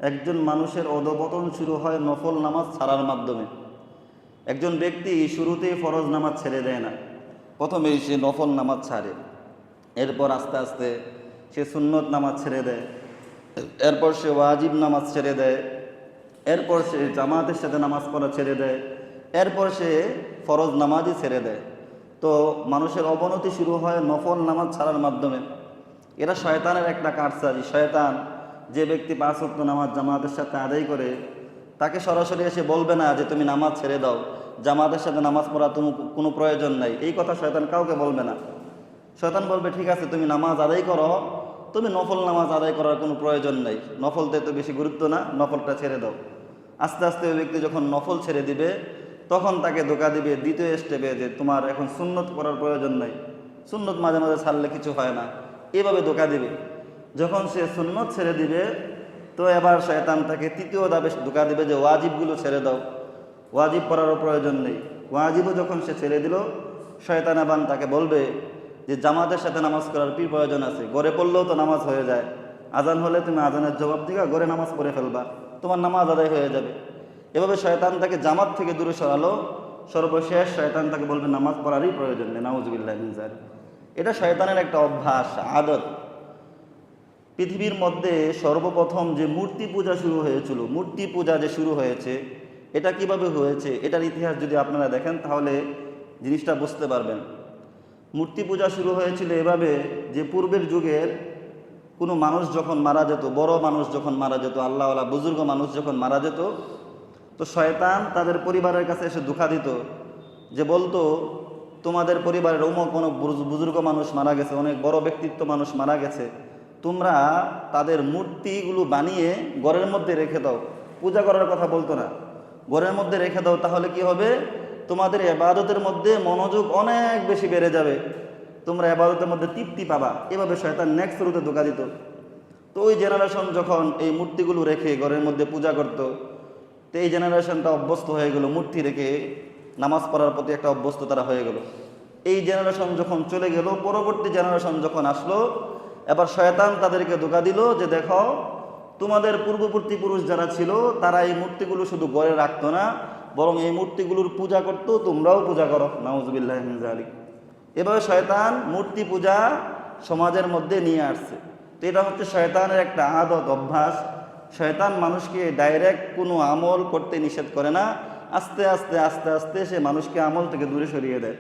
একজন মানুষের অধঃপতন শুরু হয় নফল নামাজ ছাড়ার মাধ্যমে। একজন ব্যক্তি শুরুতেই ফরজ নামাজ ছেড়ে দেয় না, প্রথমেই সে নফল নামাজ ছাড়ে, এরপর আস্তে আস্তে সে সুন্নত নামাজ ছেড়ে দেয়, এরপর সে ওয়াজিব নামাজ ছেড়ে দেয়, এরপর সে জামাতের সাথে নামাজ পড়া ছেড়ে দেয়, এরপর সে ফরজ নামাজই ছেড়ে দেয়। তো মানুষের অবনতি শুরু হয় নফল নামাজ ছাড়ার মাধ্যমে। এরা শয়তানের একটা কারসাজি। শয়তান যে ব্যক্তি 5 ওয়াক্ত নামাজ জামাতের সাথে আদায় করে, তাকে সরাসরি এসে বলবে না যে তুমি নামাজ ছেড়ে দাও, জামাতের সাথে নামাজ পড়া তুমি কোনো প্রয়োজন নাই, এই কথা শয়তান কাউকে বলবে না। শয়তান বলবে ঠিক আছে তুমি নামাজ আদায় করো, তুমি নফল নামাজ আদায় করার কোনো প্রয়োজন নেই, নফলতে তো বেশি গুরুত্ব না, নফলটা ছেড়ে দাও। আস্তে আস্তে ওই ব্যক্তি যখন নফল ছেড়ে দিবে, তখন তাকে ধোঁকা দিবে দ্বিতীয় স্টেপে যে তোমার এখন সুন্নত করার প্রয়োজন নাই, সুন্নত মাঝে মাঝে ছাড়লে কিছু হয় না, এভাবে ধোঁকা দিবে। যখন সে সুন্নত ছেড়ে দিবে, তো এবার শয়তান তাকে তৃতীয় ধাপে ধোঁকা দিবে যে ওয়াজিবগুলো ছেড়ে দাও, ওয়াজিব পড়ারও প্রয়োজন নেই। ওয়াজিবও যখন সে ছেড়ে দিল, শয়তান আবার তাকে বলবে যে জামাতের সাথে নামাজ করার কি প্রয়োজন আছে, ঘরে পড়লেও তো নামাজ হয়ে যায়, আজান হলে তুমি আজানের জবাব দিবা, ঘরে নামাজ পড়ে ফেলবা, তোমার নামাজ আদায় হয়ে যাবে। এভাবে শয়তান তাকে জামাত থেকে দূরে সরালো, সর্বশেষ শয়তান তাকে বলবে নামাজ পড়ারই প্রয়োজন নেই। নাউজুবিল্লাহ মিন যালিক। এটা শয়তানের একটা অভ্যাস, আদত। পৃথিবীর মধ্যে সর্বপ্রথম যে মূর্তি পূজা শুরু হয়েছিল, মূর্তি পূজা যে শুরু হয়েছে, এটা কিভাবে হয়েছে, এটার ইতিহাস যদি আপনারা দেখেন তাহলে জিনিসটা বুঝতে পারবেন। মূর্তি পূজা শুরু হয়েছিল এভাবে যে পূর্বের যুগের কোনো মানুষ যখন মারা যেত, বড় মানুষ যখন মারা যেত, আল্লাহওয়ালা বুজুর্গ মানুষ যখন মারা যেত, তো শয়তান তাদের পরিবারের কাছে এসে ধোঁকা দিত, যে বলতো তোমাদের পরিবারের অমুক অনেক বুজুর্গ মানুষ মারা গেছে, অনেক বড় ব্যক্তিত্ব মানুষ মারা গেছে, তোমরা তাদের মূর্তিগুলো বানিয়ে ঘরের মধ্যে রেখে দাও। পূজা করার কথা বলতো না, ঘরের মধ্যে রেখে দাও, তাহলে কি হবে, তোমাদের ইবাদতের মধ্যে মনোযোগ অনেক বেশি বেড়ে যাবে, তোমরা ইবাদতের মধ্যে তৃপ্তি পাবা। এভাবে শয়তান নেক্সট শুরুতে ধোঁকা দিত। তো ওই জেনারেশন যখন এই মূর্তিগুলো রেখে ঘরের মধ্যে পূজা করতো, তো এই জেনারেশনটা অভ্যস্ত হয়ে গেল, মূর্তি রেখে নামাজ পড়ার প্রতি একটা অভ্যস্ত তারা হয়ে গেল। এই জেনারেশন যখন চলে গেল, পরবর্তী জেনারেশন যখন আসলো, এবার শয়তান তাদেরকে ধোঁকা দিল যে দেখো তোমাদের পূর্ববর্তী পুরুষ যারা ছিল তারা এই মূর্তিগুলো শুধু ঘরে রাখতো না, বরং এই মূর্তিগুলোর পূজা করতো, তোমরাও পূজা করো। নাউজুবিল্লাহ মিন যালিক। এভাবে শয়তান মূর্তি পূজা সমাজের মধ্যে নিয়ে আসছে। তো এটা হচ্ছে শয়তানের একটা আদত, অভ্যাস। শয়তান মানুষকে ডাইরেক্ট কোনো আমল করতে নিষেধ করে না, আস্তে আস্তে আস্তে আস্তে সে মানুষকে আমল থেকে দূরে সরিয়ে দেয়।